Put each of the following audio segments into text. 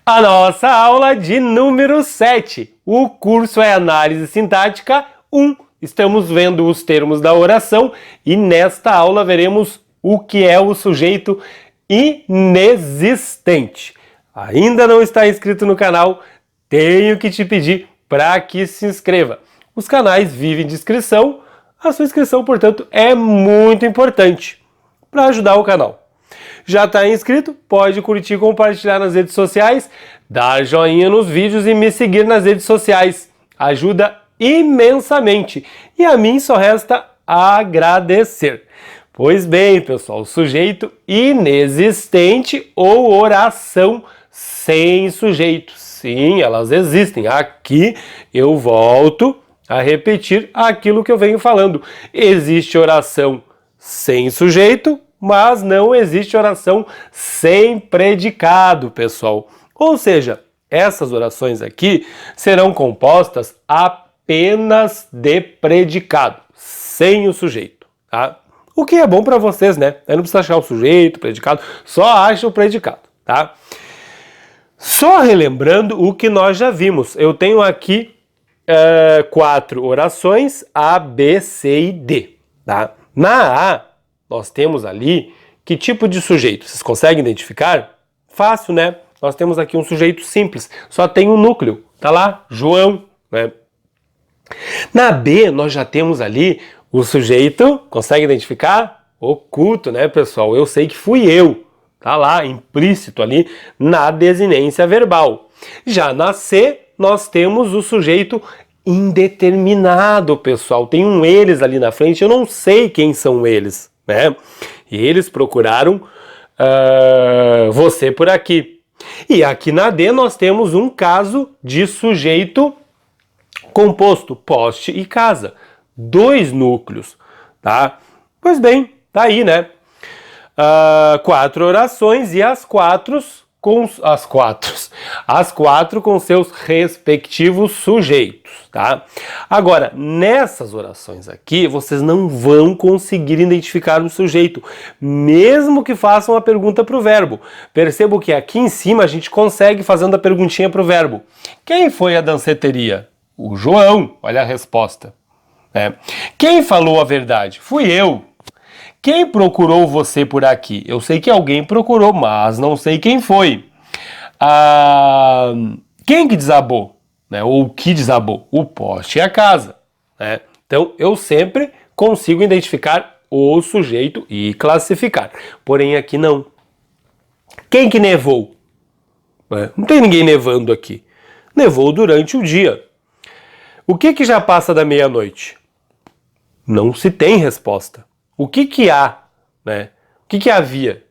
A nossa aula de número 7. O curso é Análise Sintática 1. Estamos vendo os termos da oração e nesta aula veremos o que é o sujeito inexistente. Ainda não está inscrito no canal? Tenho que te pedir para que se inscreva. Os canais vivem de inscrição, a sua inscrição, portanto, é muito importante para ajudar o canal. Já está inscrito? Pode curtir, compartilhar nas redes sociais, dar joinha nos vídeos e me seguir nas redes sociais. Ajuda imensamente. E a mim só resta agradecer. Pois bem, pessoal, sujeito inexistente ou oração sem sujeito. Sim, elas existem. Aqui eu volto a repetir aquilo que eu venho falando. Existe oração sem sujeito, mas não existe oração sem predicado, pessoal. Ou seja, essas orações aqui serão compostas apenas de predicado, sem o sujeito, tá? O que é bom para vocês, né? Aí não precisa achar o sujeito, o predicado, só acha o predicado, tá? Só relembrando o que nós já vimos. Eu tenho aqui 4 orações, A, B, C e D, tá? Na A, nós temos ali que tipo de sujeito? Vocês conseguem identificar? Fácil, né? Nós temos aqui um sujeito simples, só tem um núcleo, tá lá, João, né? Na B, nós já temos ali o sujeito, consegue identificar? Oculto, né, pessoal? Eu sei que fui eu, tá lá, implícito ali na desinência verbal. Já na C, nós temos o sujeito indeterminado, pessoal. Tem um eles ali na frente, eu não sei quem são eles, né? E eles procuraram você por aqui. E aqui na D nós temos um caso de sujeito composto, poste e casa. 2 núcleos, tá? Pois bem, tá aí, né? 4 orações e as 4 com seus respectivos sujeitos, tá? Agora, nessas orações aqui, vocês não vão conseguir identificar o sujeito, mesmo que façam a pergunta para o verbo. Percebo que aqui em cima a gente consegue fazendo a perguntinha para o verbo. Quem foi a danceteria? O João, olha a resposta. Quem falou a verdade? Fui eu. Quem procurou você por aqui? Eu sei que alguém procurou, mas não sei quem foi. Quem que desabou? Né? Ou o que desabou? O poste e a casa. Né? Então, eu sempre consigo identificar o sujeito e classificar. Porém, aqui não. Quem que nevou? Não tem ninguém nevando aqui. Nevou durante o dia. O que já passa da meia-noite? Não se tem resposta. O que há, né? O que havia?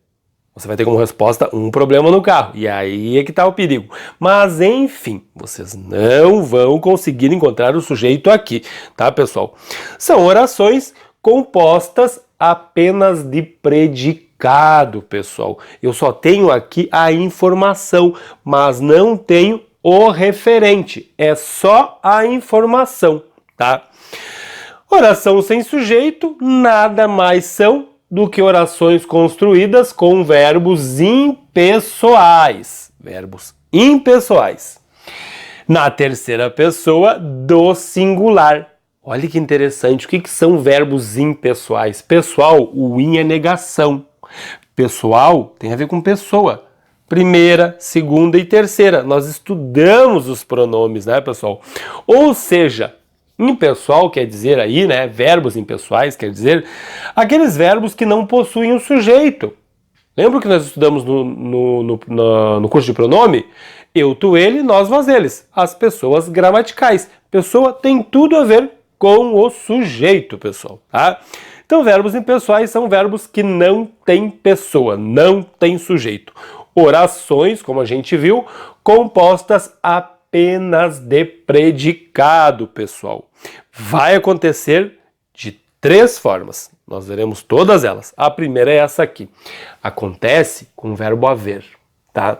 Você vai ter como resposta um problema no carro. E aí é que está o perigo. Mas, enfim, vocês não vão conseguir encontrar o sujeito aqui, tá, pessoal? São orações compostas apenas de predicado, pessoal. Eu só tenho aqui a informação, mas não tenho o referente. É só a informação, tá? Oração sem sujeito nada mais são do que orações construídas com verbos impessoais. Verbos impessoais. Na terceira pessoa do singular. Olha que interessante. O que são verbos impessoais? Pessoal, o in é negação. Pessoal tem a ver com pessoa. Primeira, segunda e terceira. Nós estudamos os pronomes, né, pessoal? Ou seja, impessoal quer dizer aí, né, verbos impessoais quer dizer aqueles verbos que não possuem o sujeito. Lembra que nós estudamos no curso de pronome? Eu, tu, ele, nós, vós, eles. As pessoas gramaticais. Pessoa tem tudo a ver com o sujeito, pessoal, tá? Então, verbos impessoais são verbos que não têm pessoa, não têm sujeito. Orações, como a gente viu, compostas apenas de predicado, pessoal. Vai acontecer de 3 formas. Nós veremos todas elas. A primeira é essa aqui. Acontece com o verbo haver, tá?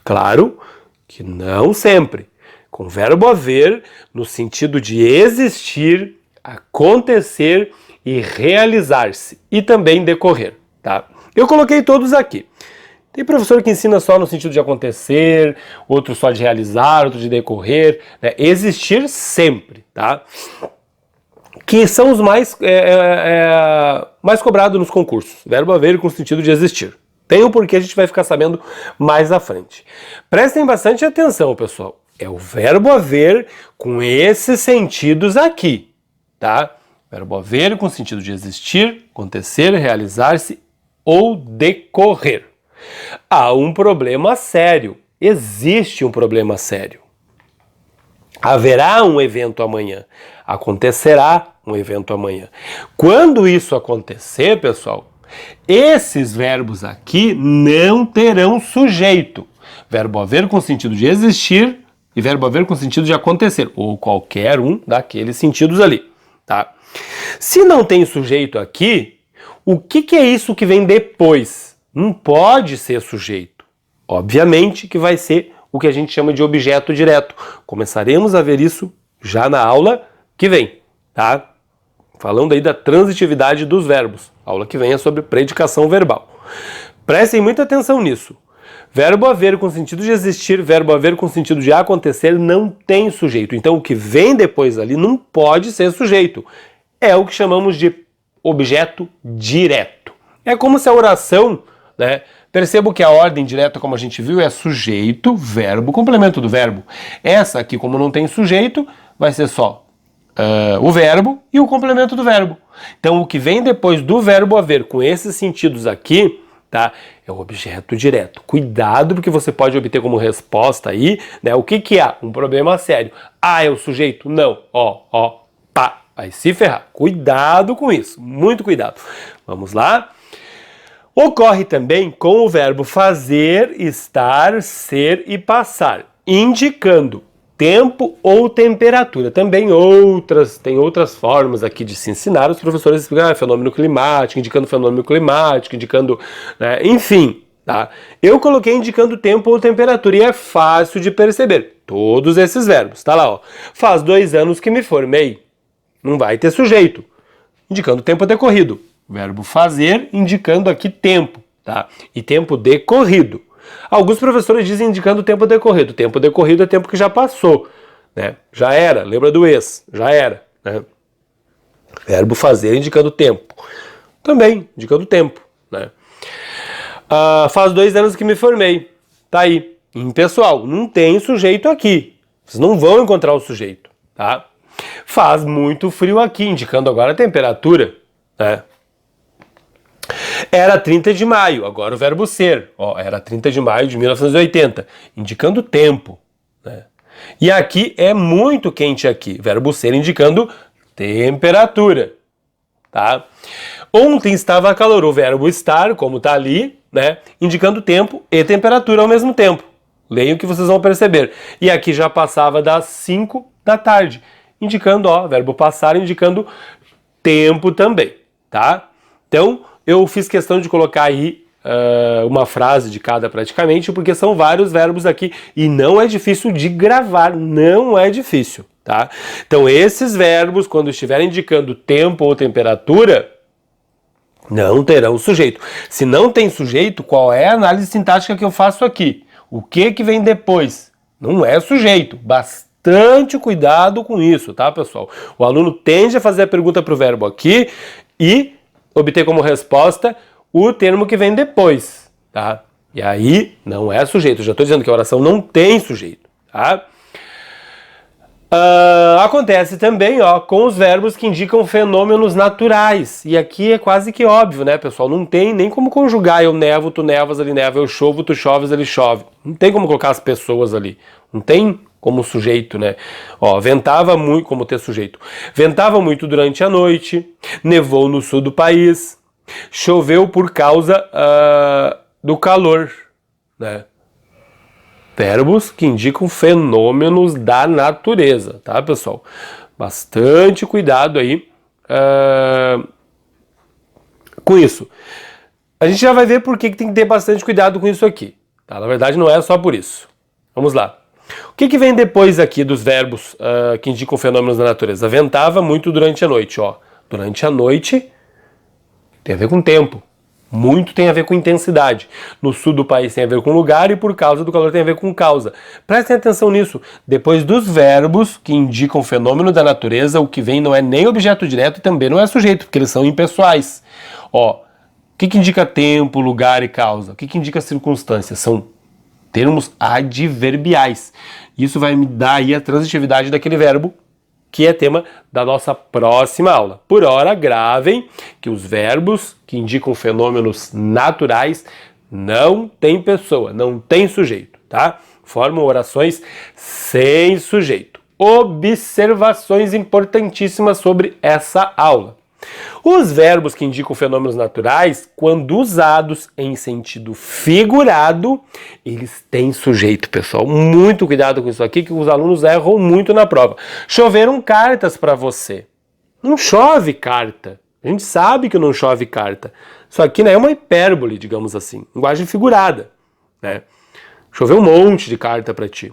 Claro que não sempre. Com o verbo haver, no sentido de existir, acontecer e realizar-se. E também decorrer, tá? Eu coloquei todos aqui. Tem professor que ensina só no sentido de acontecer, outro só de realizar, outro de decorrer, né? Existir sempre, tá? Que são os mais cobrados nos concursos. Verbo haver com o sentido de existir. Tem um porquê, a gente vai ficar sabendo mais à frente. Prestem bastante atenção, pessoal. É o verbo haver com esses sentidos aqui, tá? Verbo haver com o sentido de existir, acontecer, realizar-se ou decorrer. Há um problema sério. Existe um problema sério. Haverá um evento amanhã. Acontecerá um evento amanhã. Quando isso acontecer, pessoal, esses verbos aqui não terão sujeito. Verbo haver com sentido de existir e verbo haver com sentido de acontecer, ou qualquer um daqueles sentidos ali, tá? Se não tem sujeito aqui, o que é isso que vem depois? Não pode ser sujeito. Obviamente que vai ser o que a gente chama de objeto direto. Começaremos a ver isso já na aula que vem, tá? Falando aí da transitividade dos verbos. A aula que vem é sobre predicação verbal. Prestem muita atenção nisso. Verbo haver com sentido de existir, verbo haver com sentido de acontecer não tem sujeito. Então o que vem depois ali não pode ser sujeito. É o que chamamos de objeto direto. É como se a oração, né? Percebo que a ordem direta, como a gente viu, é sujeito, verbo, complemento do verbo. Essa aqui, como não tem sujeito, vai ser só o verbo e o complemento do verbo. Então, o que vem depois do verbo haver com esses sentidos aqui, tá? É o objeto direto. Cuidado, porque você pode obter como resposta aí, né? O que há? Um problema sério. Ah, é o sujeito? Não. Pá. Vai se ferrar. Cuidado com isso. Muito cuidado. Vamos lá. Ocorre também com o verbo fazer, estar, ser e passar, indicando tempo ou temperatura. Também tem outras formas aqui de se ensinar. Os professores explicam fenômeno climático, indicando fenômeno climático, indicando, né, enfim, tá? Eu coloquei indicando tempo ou temperatura e é fácil de perceber. Todos esses verbos, tá lá, ó. Faz 2 anos que me formei. Não vai ter sujeito, indicando tempo decorrido. Verbo fazer, indicando aqui tempo, tá? E tempo decorrido. Alguns professores dizem indicando tempo decorrido. Tempo decorrido é tempo que já passou, né? Já era, lembra do ex, já era, né? Verbo fazer indicando tempo. Também, indicando tempo, né? Faz 2 anos que me formei. Tá aí. Impessoal, não tem sujeito aqui. Vocês não vão encontrar o sujeito, tá? Faz muito frio aqui, indicando agora a temperatura, né? Era 30 de maio, agora o verbo ser. Era 30 de maio de 1980, indicando tempo, né? E aqui é muito quente aqui, verbo ser indicando temperatura, tá? Ontem estava calor, o verbo estar, como tá ali, né? Indicando tempo e temperatura ao mesmo tempo. Leiam que vocês vão perceber. E aqui já passava das 5 da tarde, indicando, verbo passar, indicando tempo também, tá? Então, eu fiz questão de colocar aí uma frase de cada praticamente, porque são vários verbos aqui e não é difícil de gravar, não é difícil, tá? Então, esses verbos, quando estiverem indicando tempo ou temperatura, não terão sujeito. Se não tem sujeito, qual é a análise sintática que eu faço aqui? O que vem depois? Não é sujeito. Bastante cuidado com isso, tá, pessoal? O aluno tende a fazer a pergunta para o verbo aqui e obter como resposta o termo que vem depois, tá? E aí não é sujeito. Eu já estou dizendo que a oração não tem sujeito, tá? Acontece também, com os verbos que indicam fenômenos naturais. E aqui é quase que óbvio, né, pessoal? Não tem nem como conjugar eu nevo, tu nevas, ele neva, eu chovo, tu choves, ele chove. Não tem como colocar as pessoas ali. Não tem como sujeito, né? Ventava muito, como ter sujeito. Ventava muito durante a noite, nevou no sul do país, choveu por causa do calor, né? Verbos que indicam fenômenos da natureza, tá, pessoal? Bastante cuidado aí com isso. A gente já vai ver por que tem que ter bastante cuidado com isso aqui, tá? Na verdade, não é só por isso. Vamos lá. O que vem depois aqui dos verbos que indicam fenômenos da natureza? Ventava muito durante a noite, Durante a noite tem a ver com tempo, Muito tem a ver com intensidade. No sul do país tem a ver com lugar e por causa do calor tem a ver com causa. Prestem atenção nisso. Depois dos verbos que indicam fenômeno da natureza, o que vem não é nem objeto direto e também não é sujeito, porque eles são impessoais. Ó, o que indica tempo, lugar e causa? O que indica circunstância? São termos adverbiais. Isso vai me dar aí a transitividade daquele verbo, que é tema da nossa próxima aula. Por ora, gravem que os verbos que indicam fenômenos naturais não têm pessoa, não têm sujeito, tá? Formam orações sem sujeito. Observações importantíssimas sobre essa aula. Os verbos que indicam fenômenos naturais, quando usados em sentido figurado, eles têm sujeito, pessoal. Muito cuidado com isso aqui, que os alunos erram muito na prova. Choveram cartas para você. Não chove carta. A gente sabe que não chove carta. Isso aqui não é uma hipérbole, digamos assim. Linguagem figurada, né? Choveu um monte de carta para ti.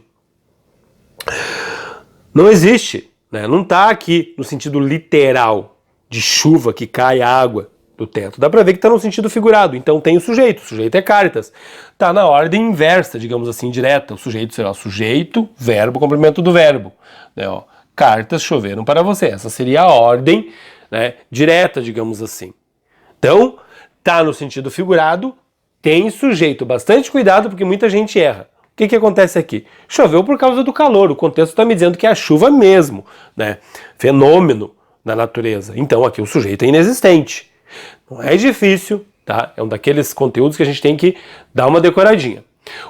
Não existe, né? Não está aqui no sentido literal de chuva que cai água do teto. Dá para ver que está no sentido figurado. Então tem o sujeito é cartas. Está na ordem inversa, digamos assim, direta. O sujeito será sujeito, verbo, complemento do verbo. Né, ó, cartas choveram para você. Essa seria a ordem, né, direta, digamos assim. Então, está no sentido figurado, tem sujeito. Bastante cuidado porque muita gente erra. O que acontece aqui? Choveu por causa do calor. O contexto está me dizendo que é a chuva mesmo, né? Fenômeno da natureza. Então aqui o sujeito é inexistente. Não é difícil, tá? É um daqueles conteúdos que a gente tem que dar uma decoradinha.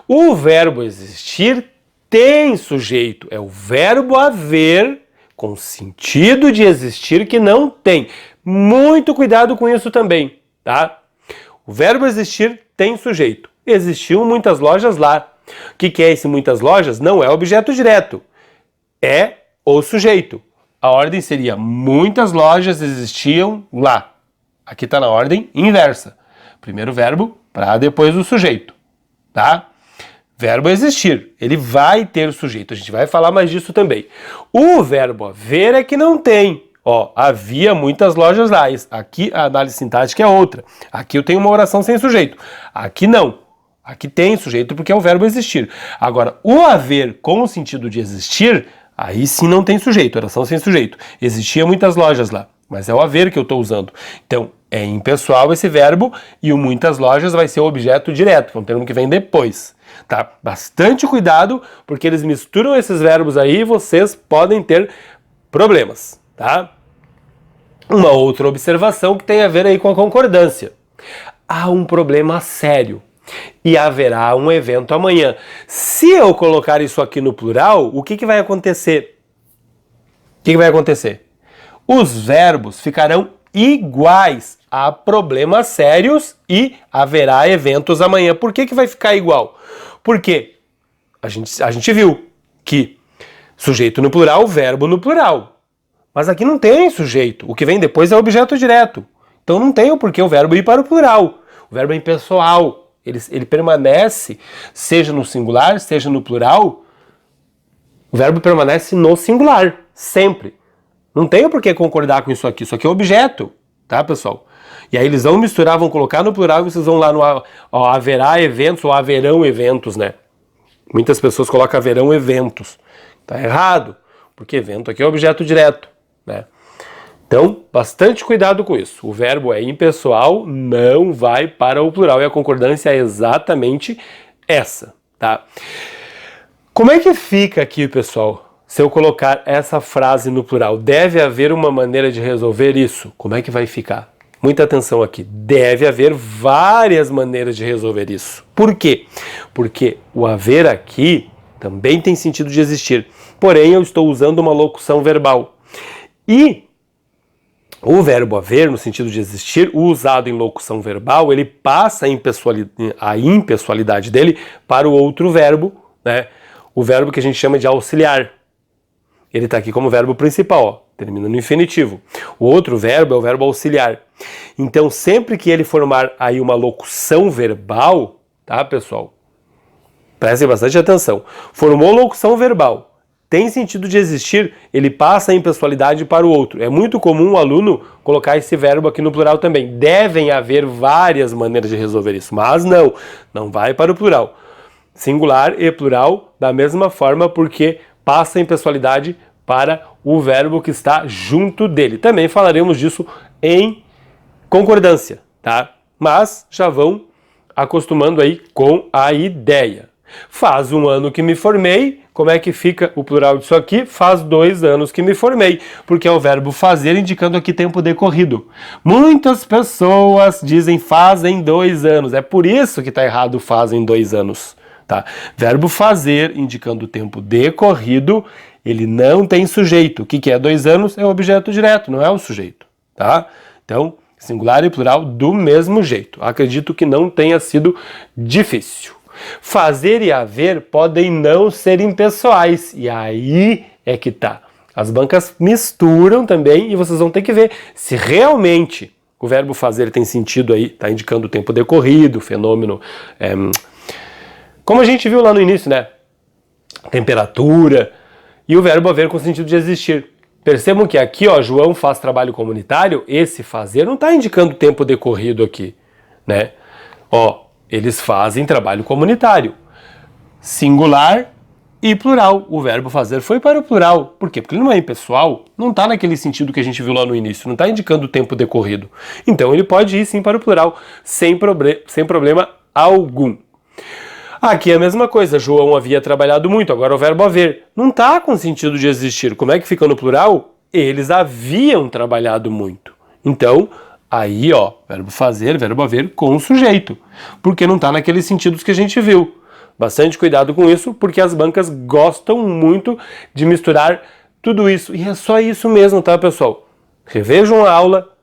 O verbo existir tem sujeito. É o verbo haver com sentido de existir que não tem. Muito cuidado com isso também, tá? O verbo existir tem sujeito. Existiu muitas lojas lá. O que é esse muitas lojas? Não é objeto direto. É o sujeito. A ordem seria muitas lojas existiam lá. Aqui está na ordem inversa. Primeiro verbo para depois o sujeito, tá? Verbo existir, ele vai ter sujeito. A gente vai falar mais disso também. O verbo haver é que não tem. Ó, havia muitas lojas lá. Aqui a análise sintática é outra. Aqui eu tenho uma oração sem sujeito. Aqui não. Aqui tem sujeito porque é o verbo existir. Agora, o haver com o sentido de existir, aí sim não tem sujeito, oração sem sujeito. Existia muitas lojas lá, mas é o haver que eu estou usando. Então, é impessoal esse verbo e o muitas lojas vai ser o objeto direto, que é um termo que vem depois. Tá? Bastante cuidado, porque eles misturam esses verbos aí e vocês podem ter problemas, tá? Uma outra observação que tem a ver aí com a concordância. Há um problema sério. E haverá um evento amanhã. Se eu colocar isso aqui no plural, o que vai acontecer? O que vai acontecer? Os verbos ficarão iguais. Há problemas sérios e haverá eventos amanhã. Por que vai ficar igual? Porque a gente viu que sujeito no plural, verbo no plural. Mas aqui não tem sujeito. O que vem depois é objeto direto. Então não tem o porquê o verbo ir para o plural. O verbo é impessoal. Ele permanece, seja no singular, seja no plural, o verbo permanece no singular, sempre. Não tem por que concordar com isso aqui é objeto, tá, pessoal? E aí eles vão misturar, vão colocar no plural e vocês vão lá no haverá eventos ou haverão eventos, né? Muitas pessoas colocam haverão eventos. Tá errado, porque evento aqui é objeto direto, né? Então, bastante cuidado com isso. O verbo é impessoal, não vai para o plural. E a concordância é exatamente essa, tá? Como é que fica aqui, pessoal, se eu colocar essa frase no plural? Deve haver uma maneira de resolver isso? Como é que vai ficar? Muita atenção aqui. Deve haver várias maneiras de resolver isso. Por quê? Porque o haver aqui também tem sentido de existir. Porém, eu estou usando uma locução verbal. E o verbo haver, no sentido de existir, usado em locução verbal, ele passa a impessoalidade dele para o outro verbo, né? O verbo que a gente chama de auxiliar. Ele está aqui como verbo principal, ó, termina no infinitivo. O outro verbo é o verbo auxiliar. Então, sempre que ele formar aí uma locução verbal, tá, pessoal? Prestem bastante atenção. Formou locução verbal. tem sentido de existir, ele passa a impessoalidade para o outro. É muito comum o aluno colocar esse verbo aqui no plural também. Devem haver várias maneiras de resolver isso, mas não vai para o plural. Singular e plural da mesma forma, porque passa a impessoalidade para o verbo que está junto dele. Também falaremos disso em concordância, tá? Mas já vão acostumando aí com a ideia. Faz 1 ano que me formei, como é que fica o plural disso aqui? Faz 2 anos que me formei, porque é o verbo fazer indicando aqui tempo decorrido. Muitas pessoas dizem fazem 2 anos, é por isso que está errado fazem 2 anos. Tá? Verbo fazer indicando o tempo decorrido, ele não tem sujeito. O que é 2 anos? É o objeto direto, não é o sujeito. Tá? Então, singular e plural do mesmo jeito. Acredito que não tenha sido difícil. Fazer e haver podem não ser impessoais. E aí é que tá. As bancas misturam também e vocês vão ter que ver se realmente o verbo fazer tem sentido aí, tá indicando o tempo decorrido, fenômeno, como a gente viu lá no início, né? Temperatura, e o verbo haver com sentido de existir. Percebam que aqui, ó, João faz trabalho comunitário, esse fazer não está indicando tempo decorrido aqui, né? Ó, eles fazem trabalho comunitário. Singular e plural. O verbo fazer foi para o plural. Por quê? Porque ele não é impessoal, não está naquele sentido que a gente viu lá no início, não está indicando o tempo decorrido. Então ele pode ir sim para o plural, sem problema algum. Aqui é a mesma coisa, João havia trabalhado muito, agora o verbo haver. Não está com sentido de existir. Como é que fica no plural? Eles haviam trabalhado muito. Então, aí, ó, verbo fazer, verbo haver com o sujeito. Porque não está naqueles sentidos que a gente viu. Bastante cuidado com isso, porque as bancas gostam muito de misturar tudo isso. E é só isso mesmo, tá, pessoal? Revejam a aula,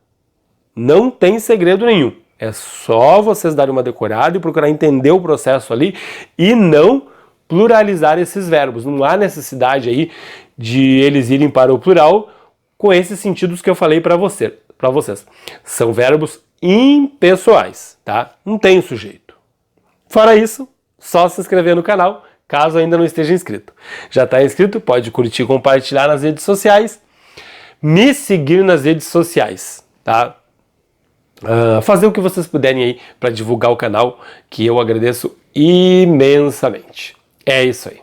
não tem segredo nenhum. É só vocês darem uma decorada e procurar entender o processo ali e não pluralizar esses verbos. Não há necessidade aí de eles irem para o plural com esses sentidos que eu falei para vocês. São verbos impessoais, tá? Não tem sujeito. Fora isso, só se inscrever no canal, caso ainda não esteja inscrito. Já está inscrito? Pode curtir e compartilhar nas redes sociais. Me seguir nas redes sociais, tá? Fazer o que vocês puderem aí para divulgar o canal, que eu agradeço imensamente. É isso aí.